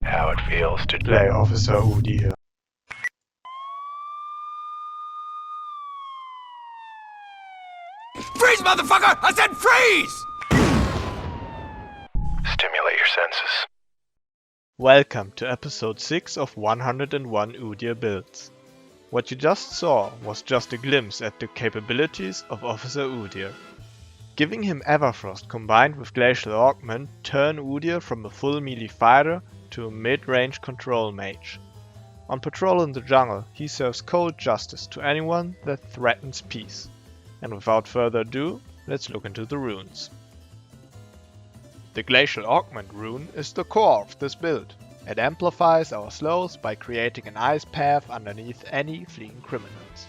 how it feels to play Officer Udyr. Freeze, motherfucker! I said freeze! Stimulate your senses. Welcome to episode 6 of 101 Udyr builds. What you just saw was just a glimpse at the capabilities of Officer Udyr. Giving him Everfrost combined with Glacial Augment turn Udyr from a full melee fighter to a mid-range control mage. On patrol in the jungle, he serves cold justice to anyone that threatens peace. And without further ado, let's look into the runes. The Glacial Augment rune is the core of this build. It amplifies our slows by creating an ice path underneath any fleeing criminals.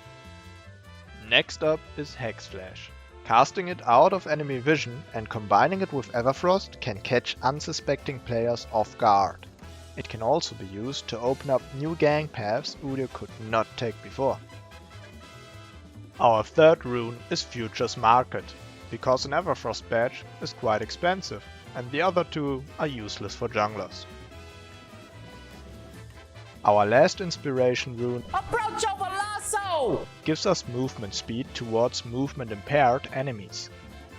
Next up is Hex Flash. Casting it out of enemy vision and combining it with Everfrost can catch unsuspecting players off guard. It can also be used to open up new gang paths Udyr could not take before. Our third rune is Future's Market, because an Everfrost badge is quite expensive and the other two are useless for junglers. Our last inspiration rune, Approach over lasso! gives us movement speed towards movement impaired enemies.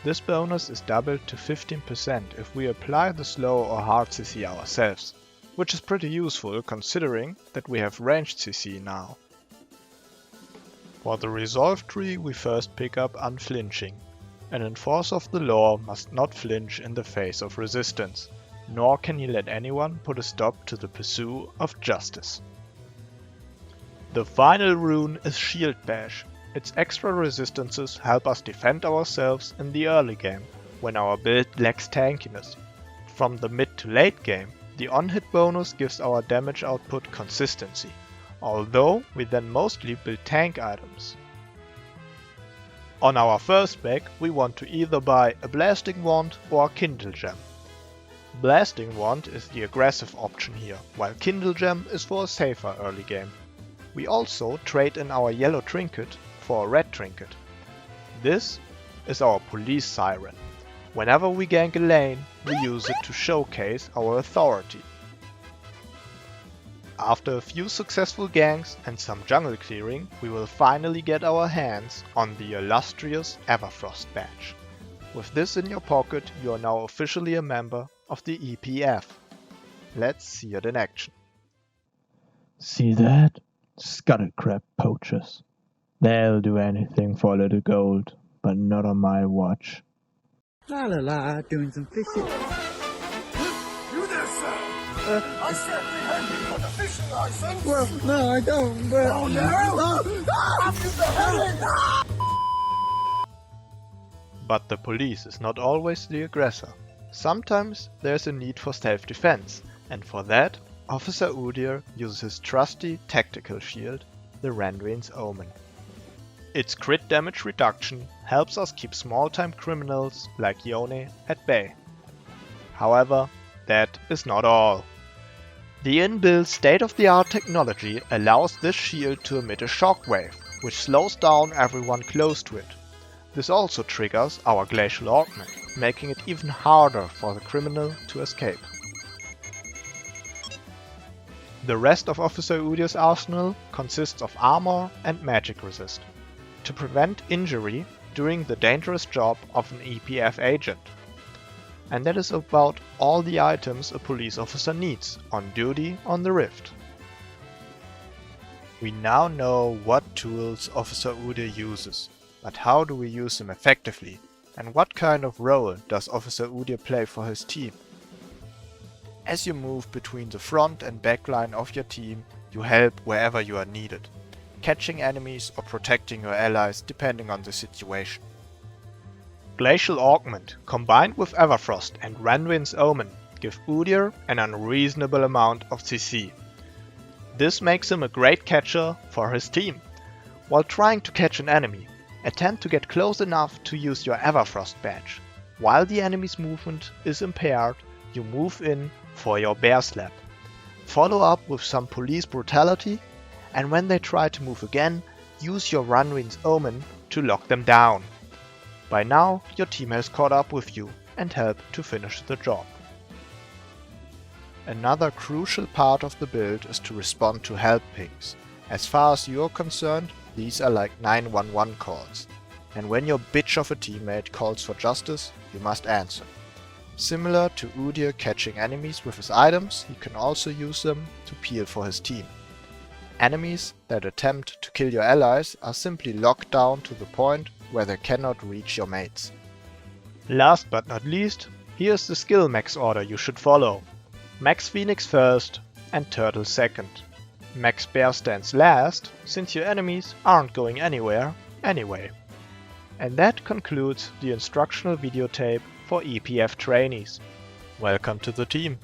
This bonus is doubled to 15% if we apply the slow or hard CC ourselves, which is pretty useful considering that we have ranged CC now. For the resolve tree we first pick up Unflinching. An enforcer of the law must not flinch in the face of resistance, nor can he let anyone put a stop to the pursuit of justice. The final rune is Shield Bash. Its extra resistances help us defend ourselves in the early game, when our build lacks tankiness. From the mid to late game, the on-hit bonus gives our damage output consistency, although we then mostly build tank items. On our first spec, we want to either buy a Blasting Wand or a Kindle Gem. Blasting Wand is the aggressive option here, while Kindle Gem is for a safer early game. We also trade in our yellow trinket for a red trinket. This is our police siren. Whenever we gank a lane, we use it to showcase our authority. After a few successful ganks and some jungle clearing, we will finally get our hands on the illustrious Everfrost badge. With this in your pocket, you are now officially a member of the EPF. Let's see it in action. See that? Scuttle crab poachers. They'll do anything for a little gold, but not on my watch. La la la, doing some fishing. You there, sir? I said we had you for the fishing license! Well, no, I don't, but... Oh, no! But the police is not always the aggressor. Sometimes there's a need for self-defense, and for that, Officer Udyr uses his trusty tactical shield, the Randuin's Omen. Its crit damage reduction helps us keep small-time criminals like Yone at bay. However, that is not all. The inbuilt state-of-the-art technology allows this shield to emit a shockwave, which slows down everyone close to it. This also triggers our Glacial Augment, making it even harder for the criminal to escape. The rest of Officer Udyr's arsenal consists of armor and magic resist, to prevent injury during the dangerous job of an EPF agent. And that is about all the items a police officer needs on duty on the Rift. We now know what tools Officer Udyr uses, but how do we use them effectively? And what kind of role does Officer Udyr play for his team? As you move between the front and back line of your team, you help wherever you are needed, catching enemies or protecting your allies depending on the situation. Glacial Augment combined with Everfrost and Randuin's Omen give Udyr an unreasonable amount of CC. This makes him a great catcher for his team. While trying to catch an enemy, attempt to get close enough to use your Everfrost badge. While the enemy's movement is impaired, you move in for your bear slap. Follow up with some police brutality, and when they try to move again, use your Randuin's Omen to lock them down. By now, your team has caught up with you and help to finish the job. Another crucial part of the build is to respond to help pings. As far as you're concerned, these are like 911 calls. And when your bitch of a teammate calls for justice, you must answer. Similar to Udyr catching enemies with his items, he can also use them to peel for his team. Enemies that attempt to kill your allies are simply locked down to the point where they cannot reach your mates. Last but not least, here's the skill max order you should follow. Max Phoenix first and Turtle second. Max Bear stands last, since your enemies aren't going anywhere anyway. And that concludes the instructional videotape for EPF trainees. Welcome to the team!